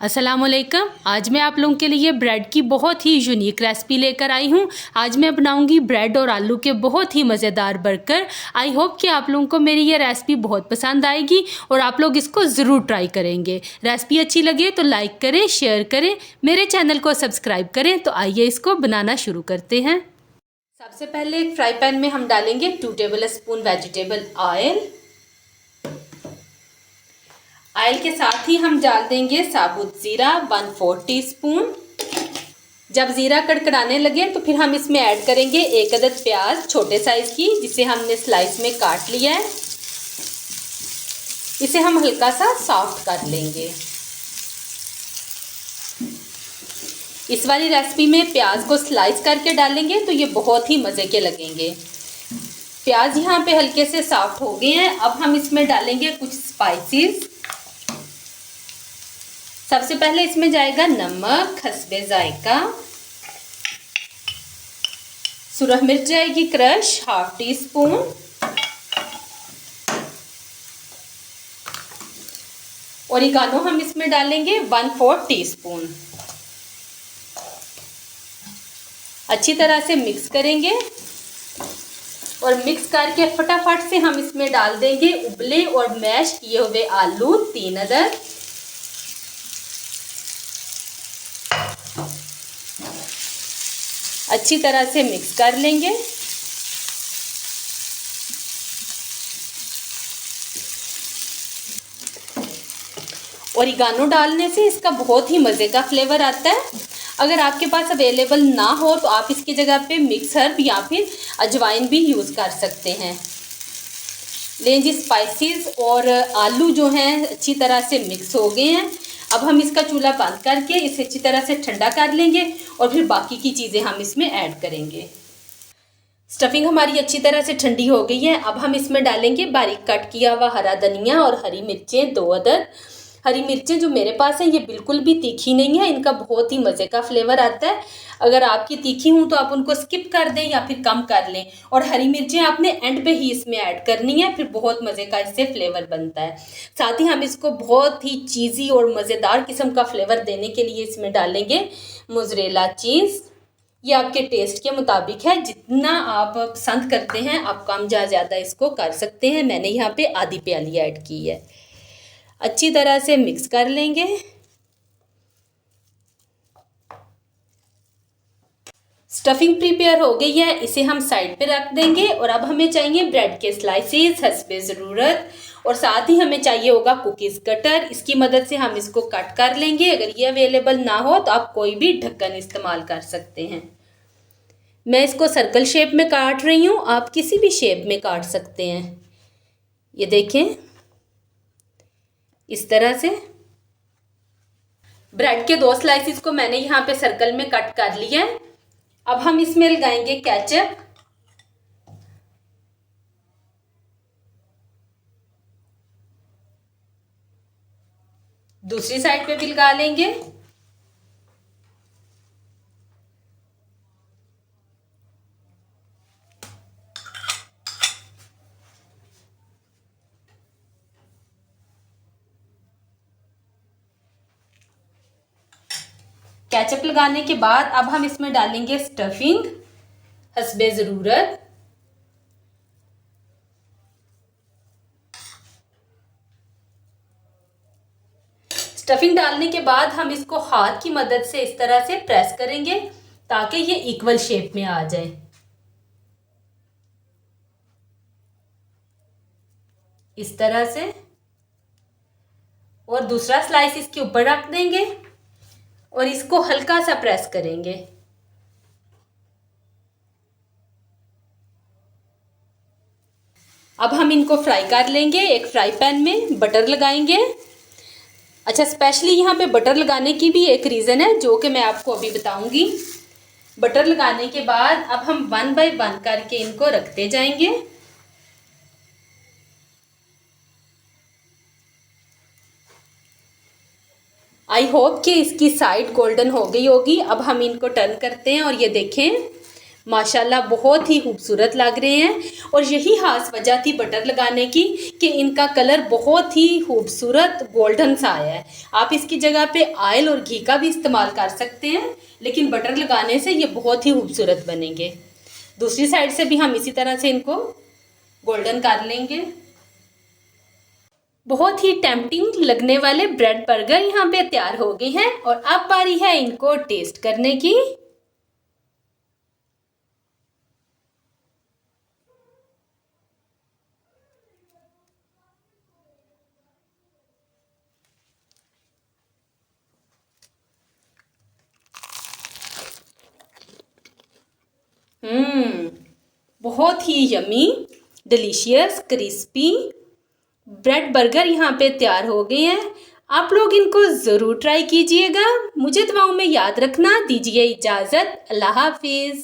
अस्सलामुअलैकुम। आज मैं आप लोगों के लिए ब्रेड की बहुत ही यूनिक रेसिपी लेकर आई हूँ। आज मैं बनाऊंगी ब्रेड और आलू के बहुत ही मज़ेदार बर्गर। आई होप कि आप लोगों को मेरी ये रेसिपी बहुत पसंद आएगी और आप लोग इसको ज़रूर ट्राई करेंगे। रेसिपी अच्छी लगे तो लाइक करें, शेयर करें, मेरे चैनल को सब्सक्राइब करें। तो आइए इसको बनाना शुरू करते हैं। सबसे पहले एक फ्राई पैन में हम डालेंगे 2 table spoon vegetable oil. Oil के साथ ही हम डाल देंगे साबुत ज़ीरा 1/4 टीस्पून। जब ज़ीरा कड़कड़ाने लगे तो फिर हम इसमें ऐड करेंगे 1 अदद प्याज छोटे साइज़ की, जिसे हमने स्लाइस में काट लिया है। इसे हम हल्का सा सॉफ्ट कर लेंगे। इस वाली रेसिपी में प्याज को स्लाइस करके डालेंगे तो ये बहुत ही मज़े के लगेंगे। प्याज यहाँ पे हल्के से सॉफ्ट हो गए हैं। अब हम इसमें डालेंगे कुछ स्पाइसेस। सबसे पहले इसमें जाएगा नमक हस्बे जायका, सुरख मिर्च जाएगी क्रश 1/2 टीस्पून, ओरिगानो हम इसमें डालेंगे 1/4 टीस्पून। अच्छी तरह से मिक्स करेंगे और मिक्स करके फटाफट से हम इसमें डाल देंगे उबले और मैश किए हुए आलू 3 अदद। अच्छी तरह से मिक्स कर लेंगे। ओरिगानो डालने से इसका बहुत ही मज़े का फ्लेवर आता है। अगर आपके पास अवेलेबल ना हो तो आप इसकी जगह पे मिक्स हर्ब या फिर अजवाइन भी यूज़ कर सकते हैं। लेकिन जी स्पाइसेस और आलू जो हैं अच्छी तरह से मिक्स हो गए हैं। अब हम इसका चूल्हा बंद करके इसे अच्छी तरह से ठंडा कर लेंगे और फिर बाकी की चीज़ें हम इसमें ऐड करेंगे। स्टफिंग हमारी अच्छी तरह से ठंडी हो गई है। अब हम इसमें डालेंगे बारीक कट किया हुआ हरा धनिया और हरी मिर्चें 2 अदद। हरी मिर्चें जो मेरे पास है ये बिल्कुल भी तीखी नहीं है, इनका बहुत ही मज़े का फ्लेवर आता है। अगर आपकी तीखी हूँ तो आप उनको स्किप कर दें या फिर कम कर लें। और हरी मिर्चें आपने एंड पे ही इसमें ऐड करनी है, फिर बहुत मज़े का इससे फ्लेवर बनता है। साथ ही हम इसको बहुत ही चीज़ी और मज़ेदार किस्म का फ्लेवर देने के लिए इसमें डालेंगे मोज़रेला चीज़। ये आपके टेस्ट के मुताबिक है, जितना आप पसंद करते हैं आप कम या ज़्यादा इसको कर सकते हैं। मैंने यहाँ पे आधी प्याली ऐड की है। अच्छी तरह से मिक्स कर लेंगे। स्टफिंग प्रिपेयर हो गई है, इसे हम साइड पे रख देंगे। और अब हमें चाहिए ब्रेड के स्लाइसेस हस्बे ज़रूरत, और साथ ही हमें चाहिए होगा कुकीज़ कटर। इसकी मदद से हम इसको कट कर लेंगे। अगर ये अवेलेबल ना हो तो आप कोई भी ढक्कन इस्तेमाल कर सकते हैं। मैं इसको सर्कल शेप में काट रही हूँ, आप किसी भी शेप में काट सकते हैं। ये देखें इस तरह से। ब्रेड के 2 स्लाइसिस को मैंने यहाँ पे सर्कल में कट कर लिया है। अब हम इसमें लगाएंगे केचप। दूसरी साइड पे भी लगा लेंगे। केचप लगाने के बाद अब हम इसमें डालेंगे स्टफिंग हस्बे ज़रूरत। स्टफिंग डालने के बाद हम इसको हाथ की मदद से इस तरह से प्रेस करेंगे ताकि ये इक्वल शेप में आ जाए। इस तरह से। और दूसरा स्लाइस इसके ऊपर रख देंगे और इसको हल्का सा प्रेस करेंगे। अब हम इनको फ्राई कर लेंगे। एक फ्राई पैन में बटर लगाएंगे। अच्छा, स्पेशली यहाँ पे बटर लगाने की भी एक रीज़न है जो कि मैं आपको अभी बताऊंगी। बटर लगाने के बाद अब हम 1 बाय 1 करके इनको रखते जाएंगे। आई होप कि इसकी साइड गोल्डन हो गई होगी। अब हम इनको टर्न करते हैं और ये देखें माशाल्लाह बहुत ही खूबसूरत लग रहे हैं। और यही खास वजह थी बटर लगाने की कि इनका कलर बहुत ही खूबसूरत गोल्डन सा आया है। आप इसकी जगह पे ऑयल और घी का भी इस्तेमाल कर सकते हैं, लेकिन बटर लगाने से ये बहुत ही खूबसूरत बनेंगे। दूसरी साइड से भी हम इसी तरह से इनको गोल्डन कर लेंगे। बहुत ही टेम्पटिंग लगने वाले ब्रेड बर्गर यहाँ पे तैयार हो गए हैं और अब बारी है इनको टेस्ट करने की। बहुत ही yummy, delicious, crispy bread burger यहाँ पे तैयार हो गए हैं। आप लोग इनको ज़रूर ट्राई कीजिएगा। मुझे दुआओं में याद रखना। दीजिए इजाज़त। अल्लाह हाफिज़।